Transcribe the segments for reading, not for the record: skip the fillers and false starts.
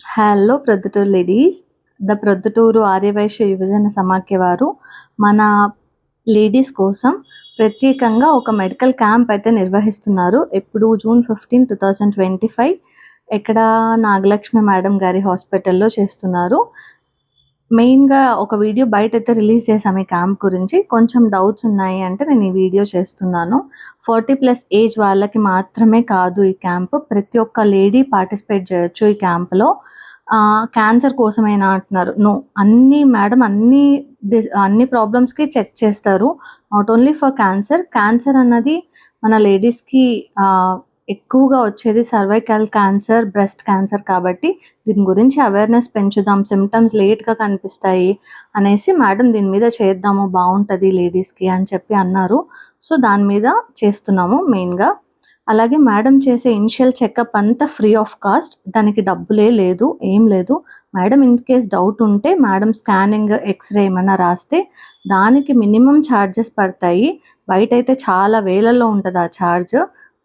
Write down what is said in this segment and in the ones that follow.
Hello Proddatur ladies. The Proddatur Aryavysya Yuvajana Samakhya వారు మన ladies కోసం ప్రత్యేకంగా ఒక మెడికల్ క్యాంప్ అయితే నిర్వహిస్తున్నారు. ఎప్పుడు జూన్ 15, 2025 ఎక్కడ నాగలక్ష్మి మేడం గారి హాస్పిటల్లో చేస్తున్నారు. మెయిన్‌గా ఒక వీడియో బయటైతే రిలీజ్ చేశాము ఈ క్యాంప్ గురించి. కొంచెం డౌట్స్ ఉన్నాయి అంటే నేను ఈ వీడియో చేస్తున్నాను. 40+ ఏజ్ వాళ్ళకి మాత్రమే కాదు ఈ క్యాంప్. ప్రతి ఒక్క లేడీ పార్టిసిపేట్ చేయొచ్చు ఈ క్యాంప్‌లో. క్యాన్సర్ కోసమేనా అంటున్నారు. నో. అన్ని ప్రాబ్లమ్స్‌కి చెక్ చేస్తారు. Not only for cancer. Cancer అన్నది మన లేడీస్‌కి ఎక్కువగా వచ్చేది సర్వైకల్ క్యాన్సర్, బ్రెస్ట్ క్యాన్సర్ కాబట్టి దీని గురించి అవేర్‌నెస్ పెంచుదాం. సిమ్టమ్స్ లేట్‌గా కనిపిస్తాయి అనేసి మేడం దీని మీద చేద్దాము బావుంటది లేడీస్‌కి అని చెప్పి అన్నారు. సో, దాని మీద చేస్తున్నాము మెయిన్‌గా. అలాగే మేడం చేసే ఇనిషియల్ చెకప్ అంతా ఫ్రీ ఆఫ్ కాస్ట్. దానికి డబ్బులే లేదు, ఏం లేదు. మేడం ఇన్ కేస్ డౌట్ ఉంటే మేడం స్కానింగ్, ఎక్స్‌రే ఏమన్నా రాస్తే దానికి మినిమమ్ ఛార్జెస్ పడతాయి. బయటైతే చాలా వేలల్లో ఉంటది ఆ ఛార్జ్.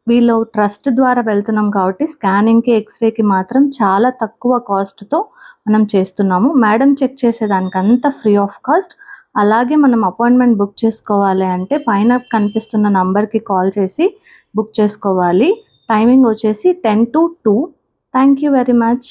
వీళ్ళు ట్రస్ట్ ద్వారా వెళ్తున్నాం కాబట్టి స్కానింగ్‌కి, ఎక్స్‌రేకి మాత్రం చాలా తక్కువ కాస్ట్‌తో మనం చేస్తున్నాము. మేడం చెక్ చేసేదానికంతా ఫ్రీ ఆఫ్ కాస్ట్. అలాగే మనం అపాయింట్మెంట్ బుక్ చేసుకోవాలి అంటే పైన కనిపిస్తున్న నంబర్‌కి కాల్ చేసి బుక్ చేసుకోవాలి. టైమింగ్ వచ్చేసి 10 to 2. Thank you very much.